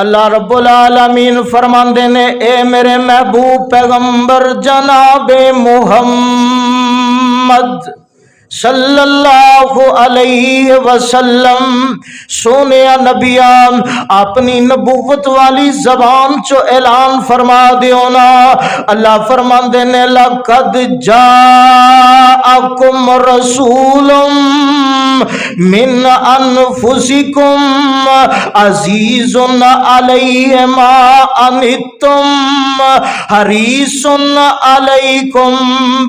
اللہ رب العالمین فرماندے نے اے میرے محبوب پیغمبر جناب محمد صلی اللہ علیہ وسلم سونے نبیان اپنی نبوت والی زبان چو اعلان فرما دیو نا اللہ فرماندے نے لقد جاءکم رسول من انفسکم عزیز علیہ ما عنتم حریص علیکم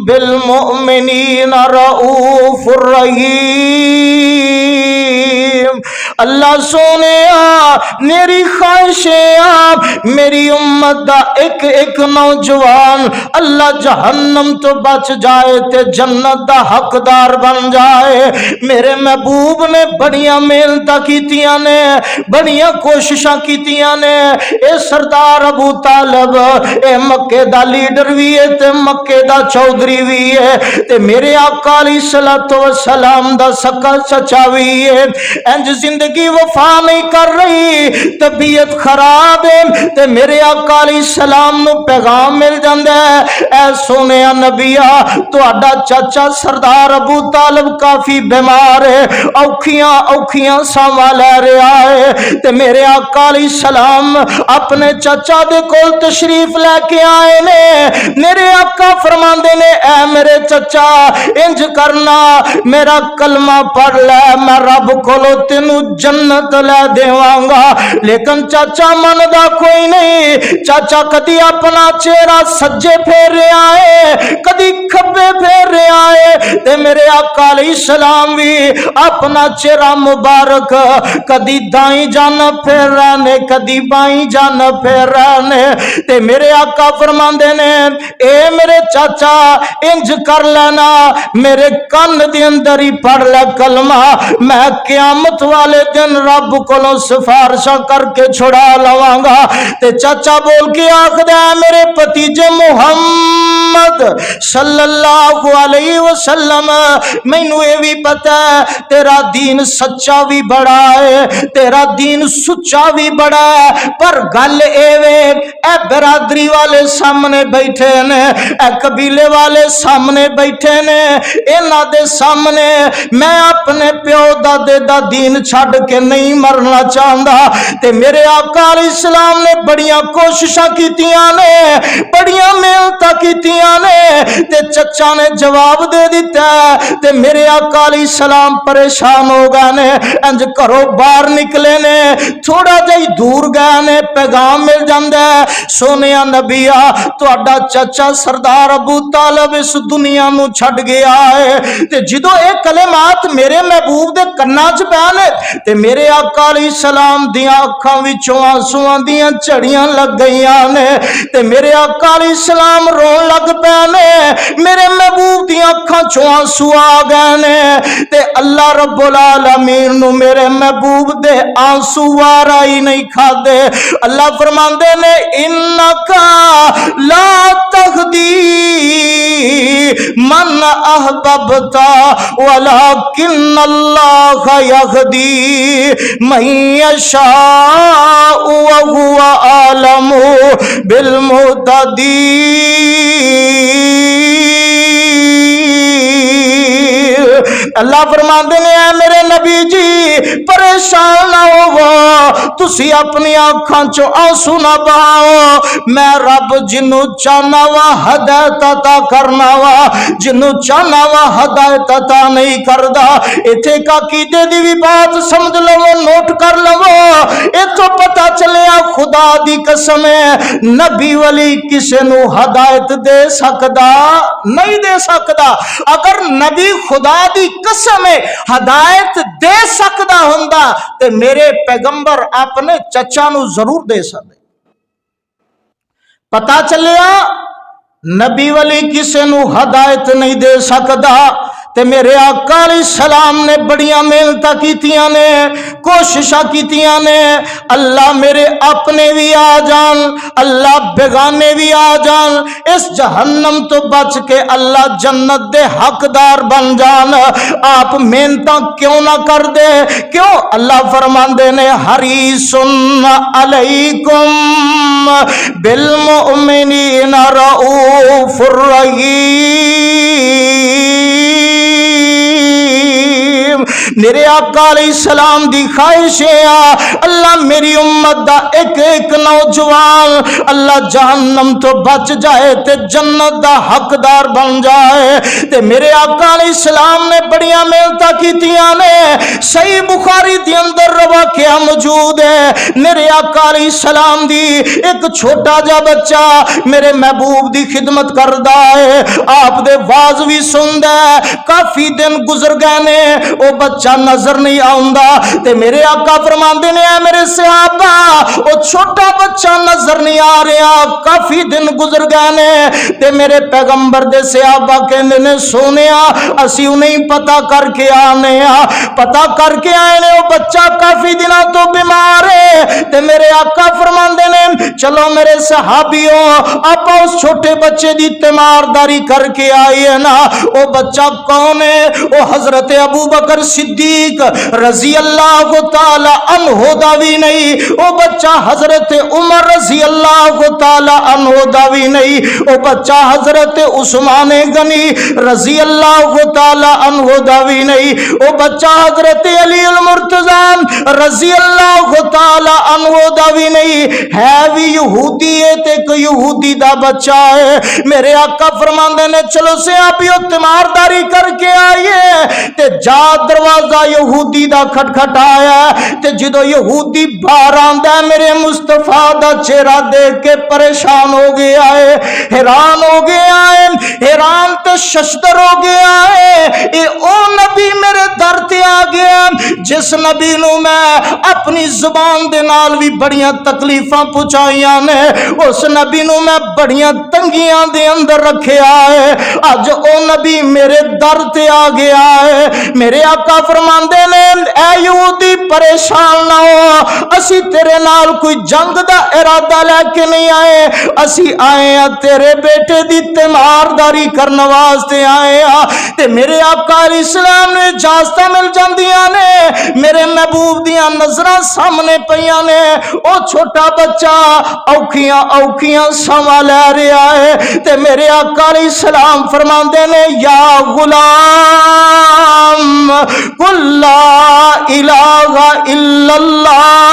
بالمؤمنین رؤوف الرحیم اللہ سونے میری خواہش ہے میری امت دا ایک ایک نوجوان اللہ جہنم تو بچ جائے تے جنت دا حقدار بن جائے میرے محبوب نے بڑیاں محنتاں کیتیاں نے بڑیاں کوششاں کیتیاں نے اے سردار ابو طالب اے مکے دا لیڈر بھی ہے تے مکے دا چودھری بھی ہے تے میرے آقا علیہ الصلوۃ والسلام دا سکا چچا بھی ہے انج زندگی وفا نہیں کر رہی طبیعت خراب ہے تے میرے آقا علیہ السلام نو پیغام مل جاندا ہے اے سونے نبیا تہاڈا چاچا سردار ابو طالب کافی بیمار ہے اوکھیاں ساواں لے رہا ہے تے میرے آقا علیہ السلام اپنے چاچا دے کول تشریف لے کے آئے نے میرے آقا فرماندے نے اے میرے چچا انج کرنا میرا کلمہ پڑھ لے میں رب کولو تینو جنت لے دیواں گا لیکن چاچا مندا کوئی نہیں چاچا کدی اپنا چہرہ سجے پھیر رہا ہے کدی کھبے پھیر رہا ہے تے میرے آقا علیہ السلام بھی اپنا چہرہ مبارک کدی دائیں جانب پھیر رہے نے کدی بائیں جانب پھیر رہے نے تے میرے آقا فرماندے نے اے میرے چاچا انج کر لینا میرے کان دے اندر ہی پڑھ لے کلمہ میں قیامت والے دن رب کولوں سفارشاں کر کے چھڑا لواں گا تے چاچا بول کے آکھدا ہے میرے بھتیجے محمد صلی اللہ علیہ وسلم مینوں اے بھی پتہ ہے تیرا دین سچا بھی بڑا ہے تیرا دین سچا بھی بڑا ہے پر گل اے وے اے برادری والے سامنے بیٹھے نے اے قبیلے والے سامنے بیٹھے نے انہاں دے سامنے میں اپنے پیو دادے دا دین چھڈ کے نہیں مرنا چاہندا تے میرے آقا علیہ السلام نے بڑیاں کوششاں کیتیاں نے بڑیاں محنتاں کیتیاں نے تے چچا نے جواب دے دیتا تے میرے آقا علیہ السلام پریشان ہو گئے نے انج کرو باہر نکلے نے تھوڑا جہی دور گئے نے پیغام مل جاندا ہے سونیا نبیا تہاڈا چچا سردار ابو طالب اس دنیا نو چھڈ گیا ہے تے جدوں اے کلمات میرے محبوب دے کنا چ پے تے میرے آقا علیہ السلام دیاں اکھاں وچوں آنسواں دیاں جھڑیاں لگ گئیاں نے تے میرے آقا علیہ السلام رون لگ پے نے میرے محبوب دیاں اکھاں چوں آنسو آ گئے نے تے اللہ رب العالمین نو میرے محبوب دے آنسو وارا ہی نہیں کھادے اللہ فرماندے نے انکا لا تہدی من احببتا ولکن اللہ یہدی من یشاء وہو اعلم بالمہتدین اللہ فرماندے نے اے میرے نبی جی پریشان نہ ہو تسی اپنی آنکھاں چو آنسو نہ بہاؤ میں رب جنوں چاہنا وا ہدایت عطا کرنا وا جنوں چاہنا وا ہدایت عطا نہیں کردا ایتھے کا عقیدے دی بھی بات سمجھ لو نوٹ کر لو ایتھوں پتہ چلیا خدا دی قسم ہے نبی ولی کسے نو ہدایت دے سکدا نہیں دے سکدا اگر نبی خدا دی قسم ہے ہدایت دے سکدا ہوندا تے میرے پیغمبر اپنے چچا نو ضرور دے سکدے پتہ چلیا نبی ولی کسے نو ہدایت نہیں دے سکدا تے میرے آقا علیہ السلام نے بڑیاں محنتاں کیتیاں نے کوششاں کیتیاں نے اللہ میرے اپنے بھی آ جان اللہ بیگانے بھی آ جان اس جہنم تو بچ کے اللہ جنت دے حقدار بن جان آپ محنتاں کیوں نہ کر دے کیوں اللہ فرماندے نے حریصن علیکم بالمؤمنین رؤوف الرحیم میرے آقا علیہ السلام دی خواہش ہے اللہ میری امت دا ایک ایک نوجوان اللہ جہنم تو بچ جائے تے جنت دا حقدار بن جائے تے میرے آقا علیہ السلام نے بڑیاں محنتاں کیتیاں نے صحیح بخاری دی اندر واقعہ موجود ہے میرے آقا علیہ السلام دی ایک چھوٹا جا بچہ میرے محبوب دی خدمت کردا ہے آپ دے واز بھی سندا ہے کافی دن گزر گئے نے او بچہ نظر نہیں آؤندا تے میرے آقا فرماندے نے میرے صحابہ او چھوٹا بچہ نظر نہیں آ رہا کافی دن گزر گئے نے تے میرے پیغمبر دے صحابہ کہندے نے سونیا اسی انہیں پتہ کر کے آنے پتہ کر کے آئے نے او بچہ کافی دنوں تو بیمار ہے تے میرے آقا فرماندے نے چلو میرے صحابیوں آپ اس چھوٹے بچے دی تیمارداری کر کے آئیے نا او بچہ کون ہے او حضرت ابو بکر صدیق رضی اللہ تعالی عنہ دا بھی نہیں او بچہ حضرت عمر رضی اللہ تعالی عنہ دا بھی نہیں او بچہ حضرت عثمان غنی رضی اللہ تعالی عنہ دا بھی نہیں او بچہ حضرت علی المرتضی رضی اللہ تعالی عنہ دا بھی نہیں ہے بھی یہودی ہے تے کوئی یہودی دا بچہ ہے میرے آقا فرماندے نے چلو صحابیو تیمارداری کر کے آئیے تے جا دروازہ یہودی دا کھٹکھٹایا تے جدو یہودی باہر آندا ہے میرے مصطفیٰ دا چہرہ دیکھ کے پریشان ہو گیا ہے حیران ہو گیا ہے حیران تے ششدر ہو گیا ہے اے او نبی میرے در تے آ گیا جس نبی نو میں اپنی زبان دے نال بھی بڑیاں تکلیفاں پہنچائیاں نے اس نبی نو میں بڑیاں تنگیاں دے اندر رکھیا ہے اج او نبی میرے در تے آ گیا ہے میرے آقا فرماندے نے اے یہودی پریشان نہ ہو اسی تیرے نال کوئی جنگ دا ارادہ لے کے نہیں آئے اسی آئے ہیں تیرے بیٹے دی تیمارداری کرنے واسطے آئے ہیں تے میرے آقا علیہ السلام نے اجازتاں مل جاندیاں نے میرے محبوب دیاں نظراں سامنے پیاں نے او چھوٹا بچہ اوکھیاں اوکھیاں سما لے رہا ہے تے میرے آقا علیہ السلام فرماندے نے یا غلام قل لا الہ الا اللہ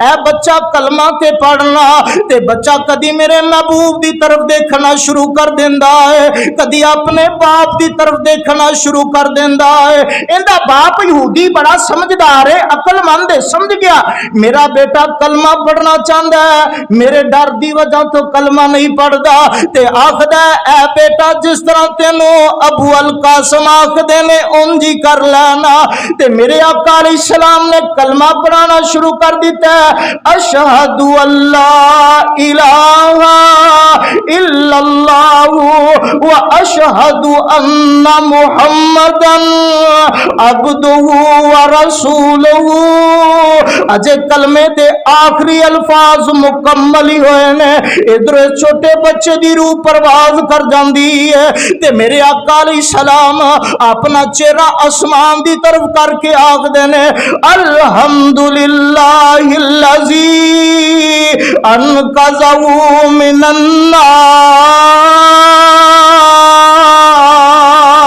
اے بچہ کلمہ تے پڑھنا تے بچہ کدی میرے محبوب دی طرف دیکھنا شروع کر دیندا ہے کدی اپنے باپ دی طرف دیکھنا شروع کر دیندا ہے ایندا باپ یہودی بڑا سمجھدار ہے عقل مند ہے سمجھ گیا میرا بیٹا کلمہ پڑھنا چاہندا ہے میرے ڈر دی وجہ تو کلمہ نہیں پڑھدا تے آکھدا اے بیٹا جس طرح تینوں ابو القاسم آکھدے نے اونجی کر لینا تے میرے آقا علیہ السلام نے کلمہ پڑھانا شروع کر دیتا ہے اشہد اللہ الہ الا اللہ و اشہد ان محمدن عبدہ و رسولہ اجے کلمے دے آخری الفاظ مکمل ہی ہوئے نے ادھر چھوٹے بچے دی روح پرواز کر جاندی ہے تے میرے آقا علیہ السلام اپنا چہرہ آسمان دی طرف کر کے آکھ دینے الحمدللہ الذی انقذہ من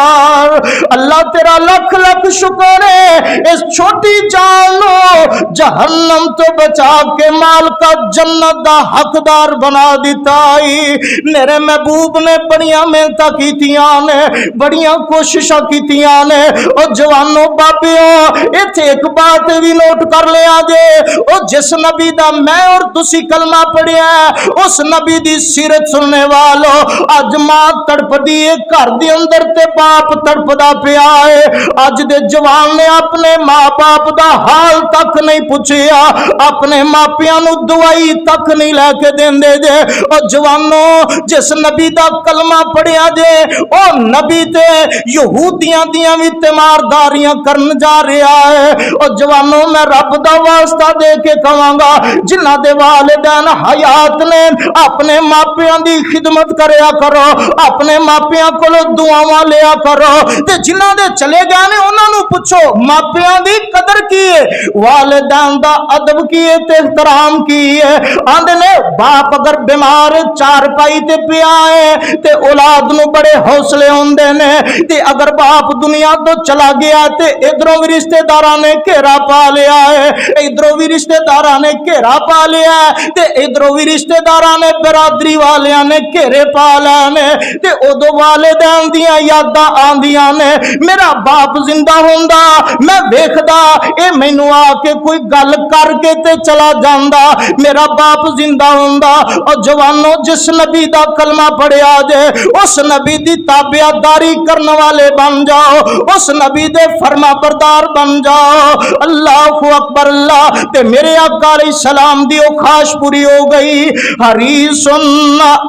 النار اللہ تیرا لکھ لکھ شکر ہے اس چھوٹی جانو جہنم تو بچا کے مال کا جنت دا حقدار بنا دیتا ہی میرے محبوب نے بڑیاں محنتاں کیتیاں نے بڑیاں کوششاں کیتیاں نے او جوانوں بابیوں ایتھے ایک بات بھی نوٹ کر لیا جے او جس نبی دا میں اور تسی کلمہ پڑھیا ہے اس نبی دی سیرت سننے والو اج ماں تڑپ دیے گھر دے اندر تے باپ تڑپ دا پیا ہے اج دے جوان نے اپنے ماں باپ دا حال تک نہیں پوچھیا اپنے ماپیاں نو دوائی تک نہیں لے کے دیندے جے او جوانو جس نبی دا کلمہ پڑھیا جے او نبی تے یہودیاں دیاں وی تیمارداریاں کرن جا رہا ہے او جوانو میں رب دا واسطہ دے کے کہاں گا جنہ دے والدین حیات نے اپنے ماپیاں دی خدمت کریا کرو اپنے ماپیاں کولو دعاواں لیا کرو تے جنہ دے چلے گئے نے انہاں نو پوچھو ماپیاں دی قدر کی ہے والدین دا ادب کی ہے تے احترام کی ہے آندے نے باپ اگر بیمار چار پائی تے پیا ہے تے اولاد نو بڑے حوصلے ہوندے نے تے اگر باپ دنیا تو چلا گیا تے ادھروں بھی رشتہ داراں نے گھیرا پا لیا ہے ادھروں بھی رشتہ داراں نے گھیرا پا لیا ہے تے ادھروں بھی رشتہ داراں نے برادری والیاں نے گھیرے پا لینے تے ادو والدین دیاں یاداں آندیاں نے میرا باپ زندہ ہوندا میں ویکھدا اے مینوں آ کے کوئی گل کر کے تے چلا جاندا میرا باپ زندہ ہوندا او جوانو جس نبی دا کلمہ پڑھیا جے اس نبی دی تابعداری کرن والے بن جاؤ اس نبی دے فرما بردار بن جاؤ اللہ اکبر اللہ تے میرے آقا علیہ السلام دی او خواہش پوری ہو گئی حریص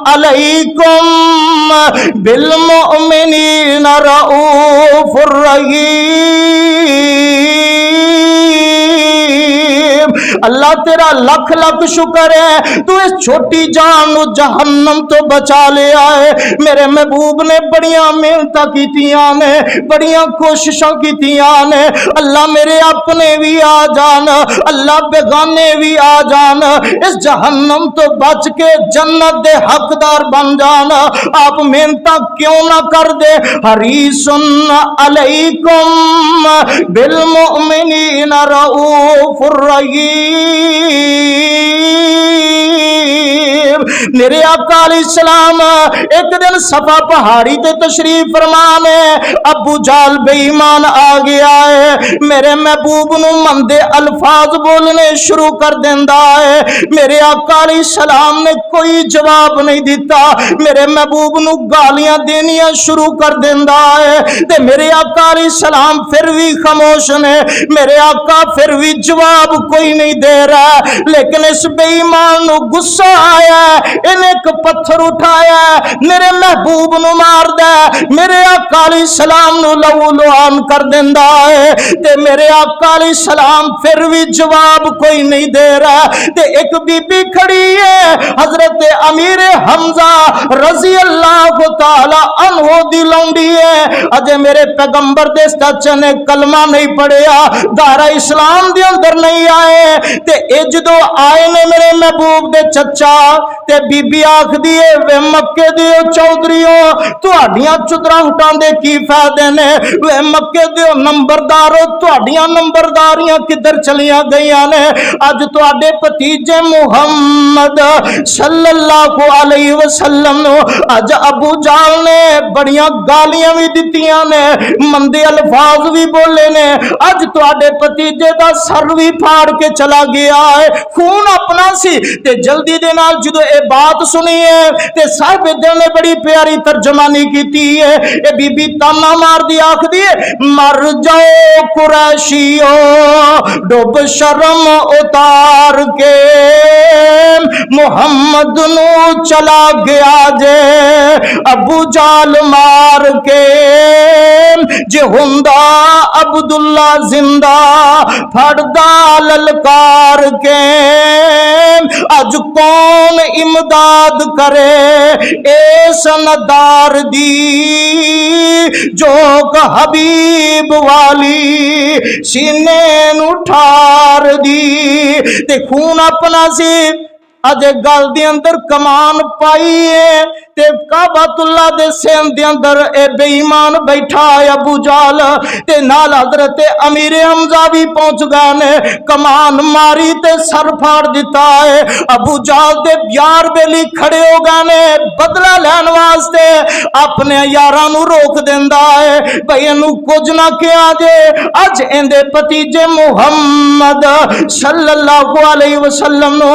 علیکم بالمؤمنین رؤوف الرحیم اللہ تیرا لکھ لکھ شکر ہے تو اس چھوٹی جان نو جہنم تو بچا لے آئے میرے محبوب نے بڑیاں محنتاں کیتیاں نے بڑیاں کوششاں کیتیاں نے اللہ میرے اپنے بھی آ جان اللہ بیگانے بھی آ جان اس جہنم تو بچ کے جنت دے حقدار بن جان آپ محنتاں کیوں نہ کر دے حریص علیکم بالمؤمنین رؤوف الرحیم میرے آقا علیہ السلام ایک دن صفا پہاڑی تے تشریف فرمانے ابو جال بے ایمان آ گیا ہے میرے محبوب نو مندے الفاظ بولنے شروع کر دیندا ہے میرے آقا علیہ السلام نے کوئی جواب نہیں دیتا میرے محبوب نو گالیاں دینیاں شروع کر دیندا ہے تے میرے آقا علیہ السلام پھر بھی خاموش نے میرے آقا پھر بھی جواب کوئی نہیں دے رہا لیکن اس بے ایمان نو غصہ آیا انہیں ایک پتھر اٹھایا میرے محبوب نو مار دے میرے آقا علیہ السلام نو لہو لہان کر دیندا ہے تے میرے آقا علیہ السلام پھر بھی جواب کوئی نہیں دے رہا تے ایک بی بی کھڑی ہے حضرت امیر حمزہ رضی اللہ تعالی عنہ دی لونڈی ہے اجے میرے پیغمبر دے چچا نے کلمہ نہیں پڑھیا دارا اسلام دے اندر نہیں آئے تے اے جدو آئے نے میرے محبوب دے چچا تے بی بی آکھ دیے وے مکے دیو چودریوں تہاڈیاں چدرا ہٹان دے کی فائدے نے وے مکے دیو نمبردارو تہاڈیاں نمبرداریاں کدھر چلیاں گئیاں نے اج تہاڈے بھتیجے محمد صلی اللہ علیہ وسلم نو اج ابو جال نے بڑیاں گالیاں بھی دتیاں نے مندے الفاظ بھی بولے نے اج تہاڈے بھتیجے دا سر بھی پھاڑ کے چلا گیا ہے خون اپنا سی تے جلدی دے نال جدو اے بات سنی ہے تے صاحب دل نے بڑی پیاری ترجمانی کیتی ہے اے بی بی تانا مار دی آکھ دی مر جاؤ قریشیو ڈوب شرم اتار کے محمد نو چلا گیا جے ابو جال مار کے جے ہندا عبداللہ زندہ پھڑدا للکار کے اج کون امداد کرے اے سندار دی جو کہ حبیب والی سینے نو ٹھار دی تے خون اپنا سی اج گل دے اندر کمان پائی ہے تے کعبۃ اللہ دے سین دے اندر اے بے ایمان بیٹھا ہے ابو جال تے نال حضرت امیر حمزہ بھی پہنچ گئے نے کمان ماری تے سر پھاڑ دیتا ہے ابو جال دے یار بیلی کھڑے ہو گئے نے بدلہ لین واسطے اپنے یاراں نو روک دیندا ہے بھئی اینو کچھ نہ کیا جے اج ایندے بھتیجے محمد صلی اللہ علیہ وسلم نو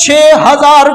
6000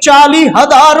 40,000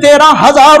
13,000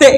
تے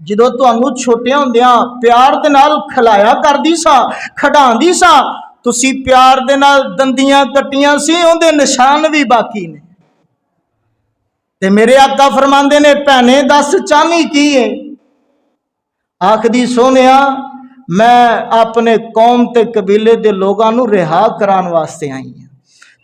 ਜਦੋਂ ਤੁਹਾਨੂੰ ਛੋਟੇ ਹੁੰਦਿਆਂ ਪਿਆਰ ਦੇ ਨਾਲ ਖਿਲਾਇਆ ਕਰਦੀ ਸਾਂ ਖਿਡਾਉਂਦੀ ਸਾਂ ਤੁਸੀਂ ਪਿਆਰ ਦੇ ਨਾਲ ਦੰਦੀਆਂ ਕੱਟੀਆਂ ਸੀ ਉਹਦੇ ਨਿਸ਼ਾਨ ਵੀ ਬਾਕੀ ਨੇ ਤੇ ਮੇਰੇ ਆਕਾ ਫਰਮਾਉਂਦੇ ਨੇ ਭੈਣੇ ਦੱਸ ਚਾਹਨੀ ਕੀ ਹੈ ਆਖਦੀ ਸੋਹਣਿਆ ਮੈਂ ਆਪਣੇ ਕੌਮ ਤੇ ਕਬੀਲੇ ਦੇ ਲੋਕਾਂ ਨੂੰ ਰਿਹਾ ਕਰਾਉਣ ਵਾਸਤੇ ਆਈ ਹਾਂ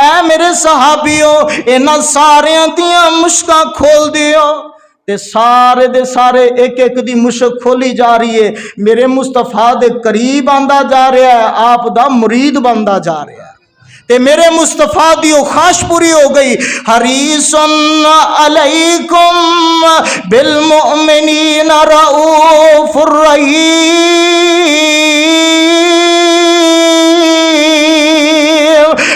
ਐ ਮੇਰੇ ਸਹਾਬੀਓ ਇਹਨਾਂ ਸਾਰਿਆਂ ਦੀਆਂ ਮੁਸ਼ਕਾਂ ਖੋਲ ਦਿਓ ਤੇ ਸਾਰੇ ਦੇ ਸਾਰੇ ਇੱਕ ਇੱਕ ਦੀ ਮੁਸ਼ਕ ਖੋਲੀ ਜਾ ਰਹੀ ਹੈ ਮੇਰੇ ਮੁਸਤਫਾ ਦੇ ਕਰੀਬ ਆਂਦਾ ਜਾ ਰਿਹਾ ਹੈ ਆਪ ਦਾ ਮੁਰੀਦ ਬਣਦਾ ਜਾ ਰਿਹਾ ਹੈ ਤੇ ਮੇਰੇ ਮੁਸਤਫਾ ਦੀ ਉਹ ਖਾਸ਼ ਪੂਰੀ ਹੋ ਗਈ ਹਰੀਸੁਨ ਅਲੈਕੁਮ ਬਿਲ ਮੁਅਮਿਨੀਨ ਰਊਫੁਰ ਰਹੀਮ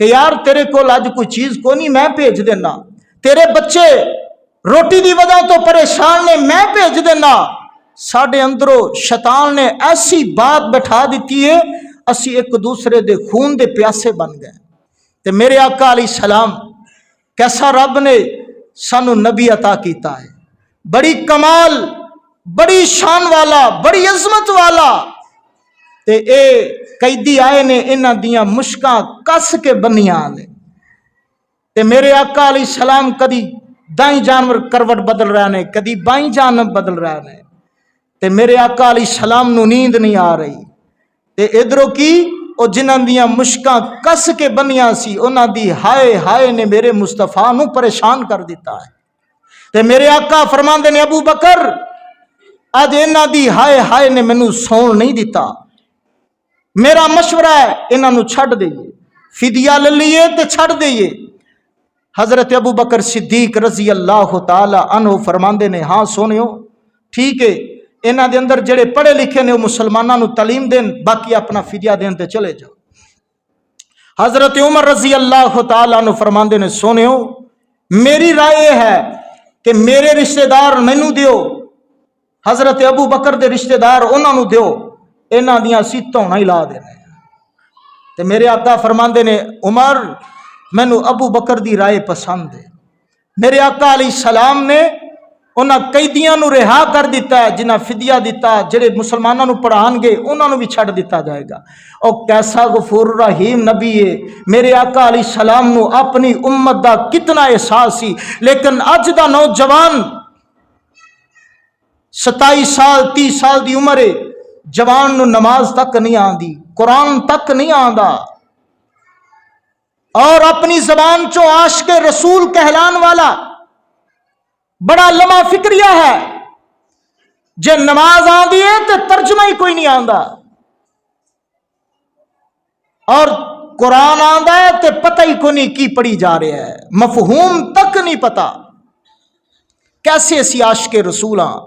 کہ یار تیرے کو اج کوئی چیز کو نہیں میں بھیج دینا, تیرے بچے روٹی دی وجہ تو پریشان نے میں بھیج دینا. ساڈے اندروں شیطان نے ایسی بات بٹھا دیتی ہے اسی ایک دوسرے دے خون دے پیاسے بن گئے. تے میرے آقا علیہ السلام کیسا رب نے سانو نبی عطا کیتا ہے, بڑی کمال, بڑی شان والا, بڑی عظمت والا. تے اے قیدی آئے نے انہاں دیاں مشکاں کس کے بنیاں نے. تے میرے آقا علیہ السلام کدی دائیں جانور کروٹ بدل رہے نے, کدی بائیں جانب بدل رہے نے. تے میرے آقا علیہ السلام نو نیند نہیں آ رہی. تے ادھروں کی او جنہاں دیاں مشکاں کس کے بنیاں سی انہاں دی ہائے ہائے نے میرے مصطفیٰ نو پریشان کر دیتا ہے. تے میرے آقا فرماندے نے ابو بکر اج انہاں دی ہائے ہائے نے مینوں سون نہیں دیتا, میرا مشورہ ہے انہاں نو چھڈ دئیے, فدیہ لے لیے تے چھڈ دئیے. حضرت ابو بکر صدیق رضی اللہ تعالی عنہ فرماندے نے ہاں سونیو ٹھیک ہے, انہاں دے اندر جڑے پڑھے لکھے نے وہ مسلماناں نو تعلیم دین, باقی اپنا فدیہ دین تے چلے جاؤ. حضرت عمر رضی اللہ تعالی عنہ فرماندے نے سونیو میری رائے ہے کہ میرے رشتہ دار مینوں دیو, حضرت ابو بکر دے رشتہ دار انہاں نو دیو, انہاں دیاں سیتاں نہ لا دینے. تے میرے آقا فرماندے نے عمر مینوں ابو بکر دی رائے پسند ہے. میرے آقا علیہ السلام نے انہاں قیدیاں نو رہا کر دیتا ہے جنہاں فدیہ دیتا, جڑے مسلماناں نو پڑھان گے انہاں نو بھی چھڈ دیتا جائے گا. او کیسا غفور رحیم نبی ہے. میرے آقا علیہ السلام نو اپنی امت دا کتنا احساس سی, لیکن اج دا نوجوان 27 سال 30 سال دی عمر ہے, جوان نو نماز تک نہیں آندی, قرآن تک نہیں آندا, اور اپنی زبان چو عاشق رسول کہلان والا بڑا لمحہ فکریہ ہے. جے نماز آندی ہے تے ترجمہ ہی کوئی نہیں آندا, اور قرآن آندا ہے تے پتہ ہی کوئی نہیں کی پڑھی جا رہا ہے, مفہوم تک نہیں پتا. کیسے اسی عاشق رسول ہاں.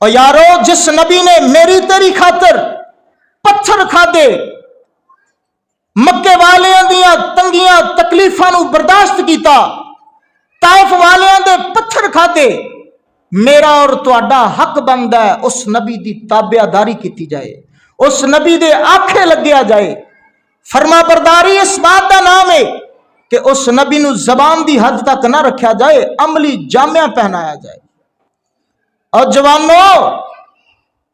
اور یارو جس نبی نے میری تیری خاطر پتھر کھادے, مکے والیاں دیاں تنگیاں تکلیفاں نو برداشت کیتا, طائف والیاں دے پتھر کھادے, میرا اور تہاڈا حق بندا ہے اس نبی دی تابعداری کیتی جائے, اس نبی دے آکھے لگیا جائے. فرما برداری اس بات دا نام ہے کہ اس نبی نو زبان دی حد تک نہ رکھیا جائے, عملی جامعہ پہنایا جائے. اور جوانوں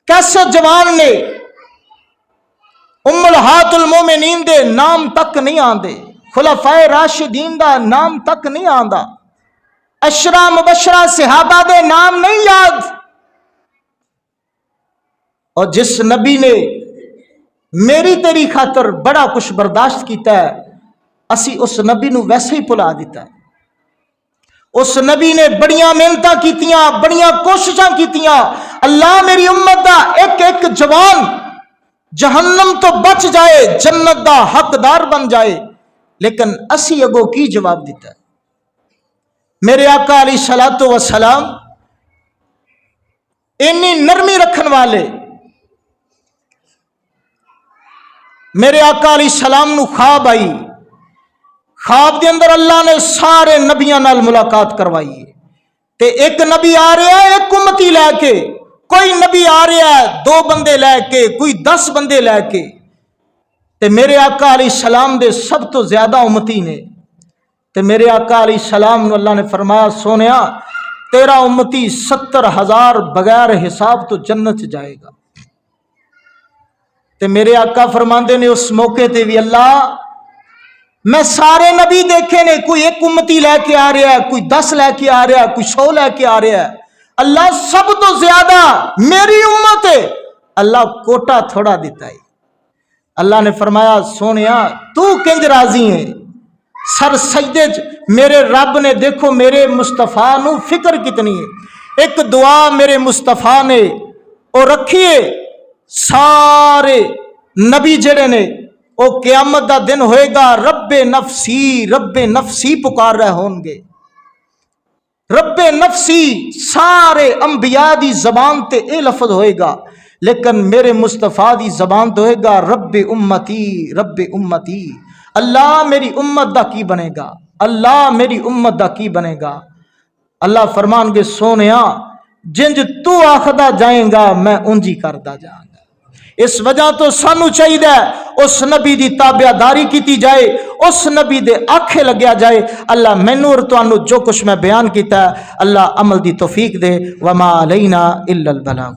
کیسے جوان نے امہات المومنین دے نام تک نہیں آندے, خلفائے راشدین دا نام تک نہیں آندا, اشرا مبشرہ صحابہ دے نام نہیں یاد. اور جس نبی نے میری تیری خاطر بڑا کچھ برداشت کیتا ہے, اسی اس نبی نو ویسے ہی بھلا دیتا ہے. اس نبی نے بڑیاں محنتاں کیتیاں, بڑیاں کوششاں کیتیاں, اللہ میری امت دا ایک ایک جوان جہنم تو بچ جائے, جنت دا حقدار بن جائے, لیکن اسی اگو کی جواب دیتا ہے. میرے آقا علیہ الصلوۃ والسلام انی نرمی رکھن والے, میرے آقا علیہ السلام نو خواب آئی, خواب دے اندر اللہ نے سارے نبیاں نال ملاقات کروائی. تے ایک نبی آ رہا ہے ایک امتی لے کے, کوئی نبی آ رہا ہے 2 بندے لے کے, کوئی 10 بندے لے کے. تے میرے آقا علیہ السلام دے سب تو زیادہ امتی نے. تے میرے آقا علیہ السلام نو اللہ نے فرمایا سونیا تیرا امتی 70,000 بغیر حساب تو جنت جائے گا. تے میرے آقا فرماندے نے اس موقع تے بھی اللہ میں سارے نبی دیکھے نے, کوئی ایک امتی لے کے آ رہا ہے, کوئی 10 لے کے آ رہا ہے, کوئی 100 لے کے آ رہا ہے, اللہ سب تو زیادہ میری امت ہے, اللہ کوٹا تھوڑا دیتا ہے. اللہ نے فرمایا سونیا تو کنج راضی ہے, سر سجدے میرے رب نے دیکھو میرے مصطفیٰ نو فکر کتنی ہے. ایک دعا میرے مصطفیٰ نے اور رکھیے, سارے نبی جڑے نے او قیامت دا دن ہوئے گا رب نفسی پکار رہے ہوں گے. رب نفسی سارے انبیاء دی زبان تے اے لفظ ہوئے گا, لیکن میرے مصطفیٰ دی زبان تو ہے گا رب امتی. اللہ میری امت دا کی بنے گا، اللہ میری امت دا کی بنے گا. اللہ فرمان گے سونیا جنج تو آخدا جائیں گا میں انجی کردا جاؤں گا. اس وجہ تو سانو چاہیے اس نبی دی تابعداری کیتی جائے، اس نبی دے آکھے لگیا جائے. اللہ مینوں اور تانوں جو کچھ میں بیان کیتا ہے اللہ عمل دی توفیق دے. وما علینا الا البلاغ.